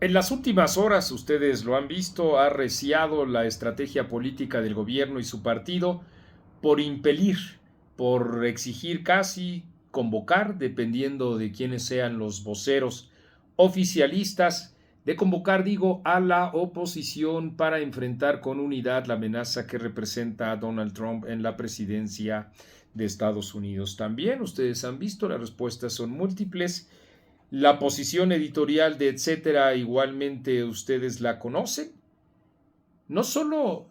En las últimas horas, ustedes lo han visto, ha arreciado la estrategia política del gobierno y su partido por impelir, por exigir casi, convocar, dependiendo de quiénes sean los voceros oficialistas, de convocar, digo, a la oposición para enfrentar con unidad la amenaza que representa a Donald Trump en la presidencia de Estados Unidos. También ustedes han visto, las respuestas son múltiples. La posición editorial de etcétera, igualmente ustedes la conocen, no solo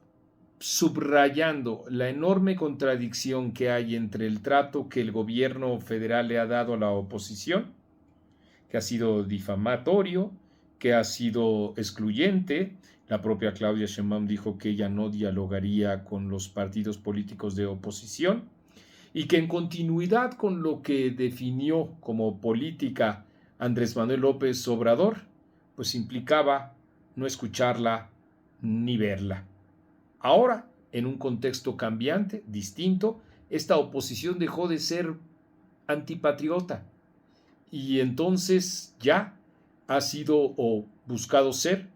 subrayando la enorme contradicción que hay entre el trato que el gobierno federal le ha dado a la oposición, que ha sido difamatorio, que ha sido excluyente. La propia Claudia Sheinbaum dijo que ella no dialogaría con los partidos políticos de oposición y que en continuidad con lo que definió como política Andrés Manuel López Obrador, pues implicaba no escucharla ni verla. Ahora, en un contexto cambiante, distinto, esta oposición dejó de ser antipatriota y entonces ya ha sido o buscado ser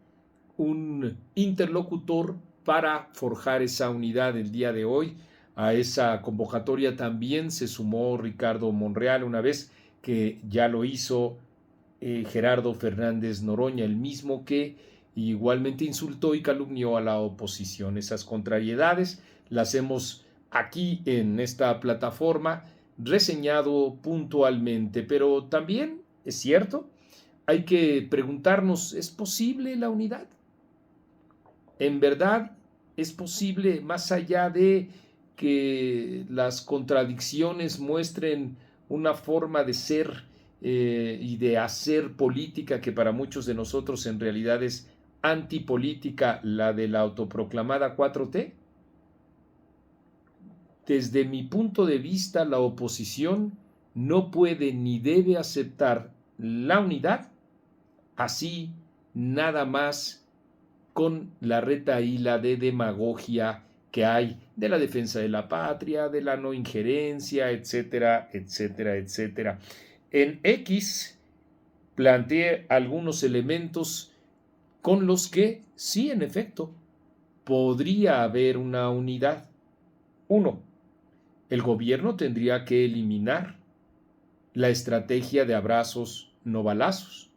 un interlocutor para forjar esa unidad el día de hoy. A esa convocatoria también se sumó Ricardo Monreal, una vez que ya lo hizo Gerardo Fernández Noroña, el mismo que igualmente insultó y calumnió a la oposición. Esas contrariedades las hemos aquí en esta plataforma reseñado puntualmente, pero también es cierto, hay que preguntarnos, ¿es posible la unidad? ¿En verdad es posible, más allá de que las contradicciones muestren una forma de ser y de hacer política que para muchos de nosotros en realidad es antipolítica, la de la autoproclamada 4T? Desde mi punto de vista, la oposición no puede ni debe aceptar la unidad así nada más con la retahíla de demagogia que hay de la defensa de la patria, de la no injerencia, etcétera, etcétera, etcétera. En X planteé algunos elementos con los que sí, en efecto, podría haber una unidad. Uno, el gobierno tendría que eliminar la estrategia de abrazos no balazos,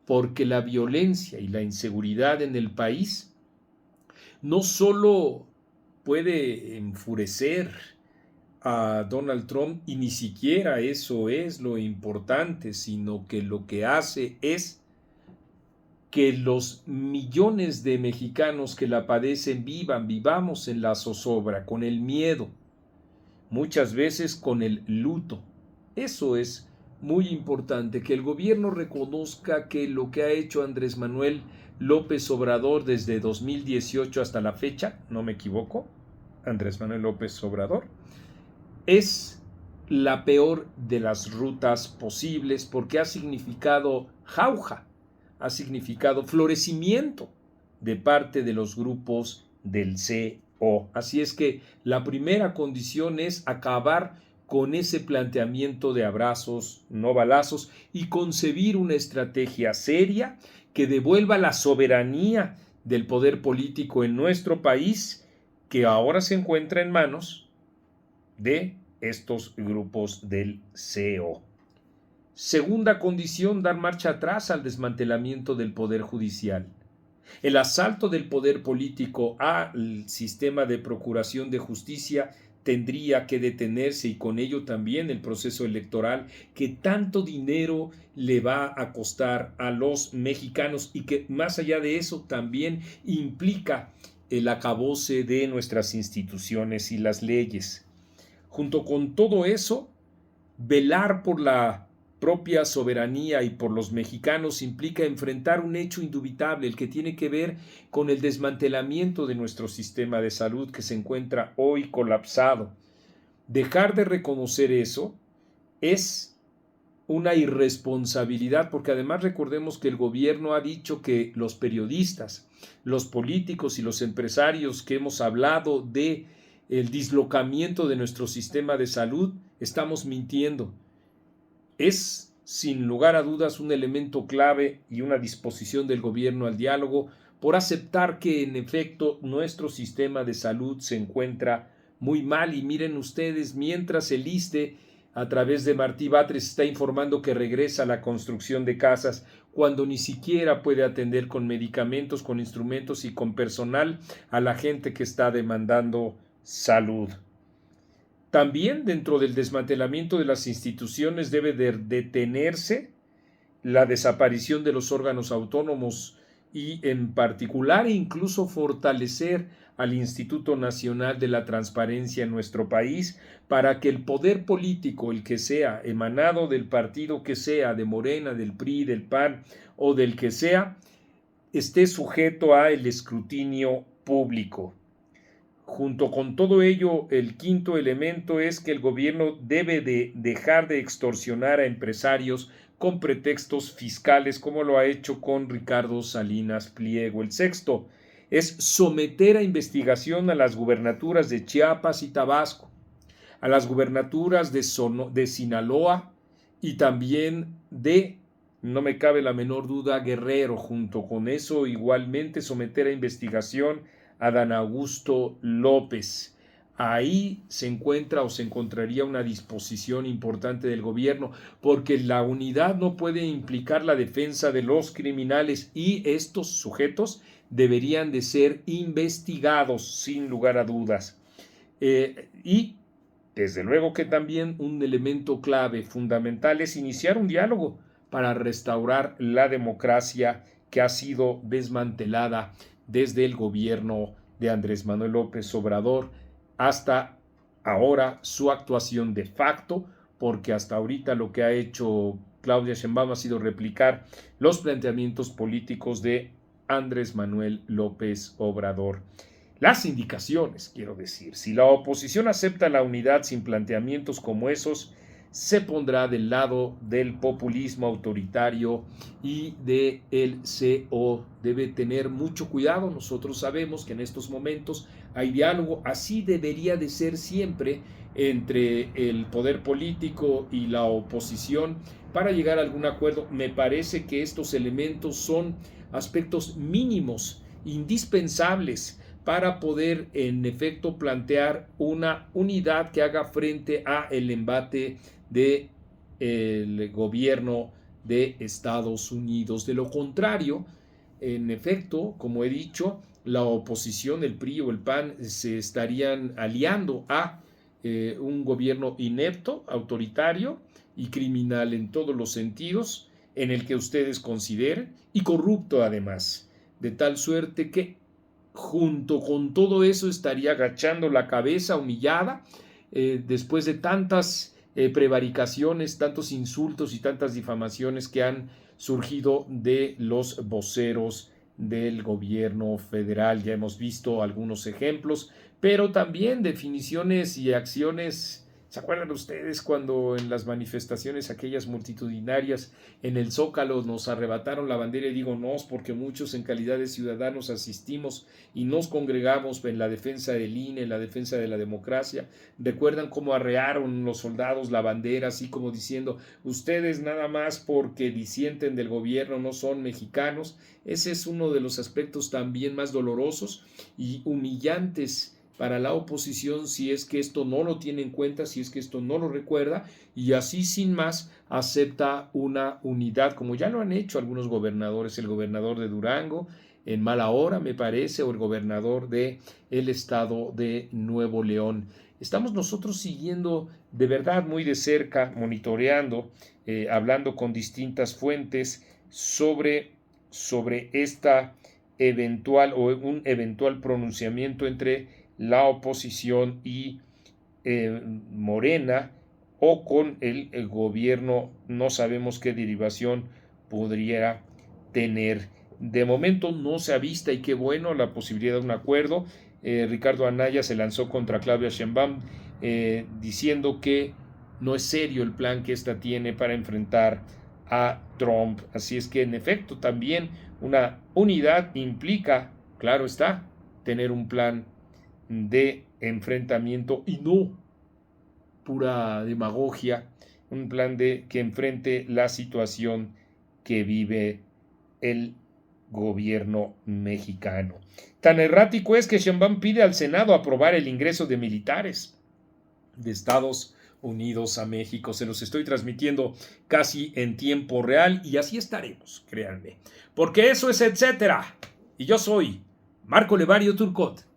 porque la violencia y la inseguridad en el país no solo puede enfurecer a Donald Trump, y ni siquiera eso es lo importante, sino que lo que hace es que los millones de mexicanos que la padecen vivamos en la zozobra, con el miedo, muchas veces con el luto. Eso es muy importante, que el gobierno reconozca que lo que ha hecho Andrés Manuel López Obrador desde 2018 hasta la fecha, no me equivoco, Andrés Manuel López Obrador, es la peor de las rutas posibles porque ha significado jauja, ha significado florecimiento de parte de los grupos del CO. Así es que la primera condición es acabar con ese planteamiento de abrazos, no balazos, y concebir una estrategia seria que devuelva la soberanía del poder político en nuestro país, que ahora se encuentra en manos de estos grupos del CO. Segunda condición, dar marcha atrás al desmantelamiento del poder judicial. El asalto del poder político al sistema de procuración de justicia tendría que detenerse, y con ello también el proceso electoral que tanto dinero le va a costar a los mexicanos y que más allá de eso también implica el acabose de nuestras instituciones y las leyes. Junto con todo eso, velar por la propia soberanía y por los mexicanos implica enfrentar un hecho indubitable, el que tiene que ver con el desmantelamiento de nuestro sistema de salud que se encuentra hoy colapsado. Dejar de reconocer eso es una irresponsabilidad, porque además recordemos que el gobierno ha dicho que los periodistas, los políticos y los empresarios que hemos hablado de el dislocamiento de nuestro sistema de salud, estamos mintiendo. Es sin lugar a dudas, un elemento clave y una disposición del gobierno al diálogo por aceptar que en efecto nuestro sistema de salud se encuentra muy mal. Y miren ustedes, mientras el ISSSTE a través de Martí Batres está informando que regresa a la construcción de casas cuando ni siquiera puede atender con medicamentos, con instrumentos y con personal a la gente que está demandando salud. También dentro del desmantelamiento de las instituciones debe de detenerse la desaparición de los órganos autónomos y en particular incluso fortalecer al Instituto Nacional de la Transparencia en nuestro país para que el poder político, el que sea, emanado del partido que sea, de Morena, del PRI, del PAN o del que sea, esté sujeto al escrutinio público. Junto con todo ello, el quinto elemento es que el gobierno debe de dejar de extorsionar a empresarios con pretextos fiscales, como lo ha hecho con Ricardo Salinas Pliego. El sexto es someter a investigación a las gubernaturas de Chiapas y Tabasco, a las gubernaturas de Sinaloa y también de, no me cabe la menor duda, Guerrero. Junto con eso, igualmente someter a investigación a Dan Augusto López. Ahí se encuentra o se encontraría una disposición importante del gobierno, porque la unidad no puede implicar la defensa de los criminales y estos sujetos deberían de ser investigados sin lugar a dudas. Y desde luego que también un elemento clave, fundamental, es iniciar un diálogo para restaurar la democracia que ha sido desmantelada desde el gobierno de Andrés Manuel López Obrador hasta ahora su actuación de facto, porque hasta ahorita lo que ha hecho Claudia Sheinbaum ha sido replicar los planteamientos políticos de Andrés Manuel López Obrador. Las indicaciones, quiero decir, si la oposición acepta la unidad sin planteamientos como esos, se pondrá del lado del populismo autoritario y del CO. Debe tener mucho cuidado. Nosotros sabemos que en estos momentos hay diálogo. Así debería de ser siempre entre el poder político y la oposición para llegar a algún acuerdo. Me parece que estos elementos son aspectos mínimos, indispensables para poder en efecto plantear una unidad que haga frente a el embate del gobierno de Estados Unidos. De lo contrario, en efecto, como he dicho, la oposición, el PRI o el PAN, se estarían aliando a un gobierno inepto, autoritario y criminal en todos los sentidos, en el que ustedes consideren, y corrupto además, de tal suerte que junto con todo eso estaría agachando la cabeza humillada después de tantas prevaricaciones, tantos insultos y tantas difamaciones que han surgido de los voceros del gobierno federal. Ya hemos visto algunos ejemplos, pero también definiciones y acciones. ¿Se acuerdan ustedes cuando en las manifestaciones aquellas multitudinarias en el Zócalo nos arrebataron la bandera? Y digo nos porque muchos en calidad de ciudadanos asistimos y nos congregamos en la defensa del INE, en la defensa de la democracia. ¿Recuerdan cómo arrearon los soldados la bandera, así como diciendo, ustedes nada más porque disienten del gobierno no son mexicanos? Ese es uno de los aspectos también más dolorosos y humillantes para la oposición si es que esto no lo tiene en cuenta, si es que esto no lo recuerda y así sin más acepta una unidad, como ya lo han hecho algunos gobernadores, el gobernador de Durango en mala hora me parece, o el gobernador de el estado de Nuevo León. Estamos nosotros siguiendo de verdad muy de cerca, monitoreando, hablando con distintas fuentes sobre esta eventual o un eventual pronunciamiento entre la oposición y Morena o con el gobierno. No sabemos qué derivación podría tener. De momento no se avista, y qué bueno, la posibilidad de un acuerdo. Ricardo Anaya se lanzó contra Claudia Sheinbaum diciendo que no es serio el plan que ésta tiene para enfrentar a Trump. Así es que en efecto también una unidad implica, claro está, tener un plan de enfrentamiento y no pura demagogia un plan de que enfrente la situación que vive el gobierno mexicano. Tan errático es que Sheinbaum pide al Senado aprobar el ingreso de militares de Estados Unidos a México. Se los estoy transmitiendo casi en tiempo real y así estaremos, créanme. Porque eso es etcétera. Y yo soy Marco Levario Turcot.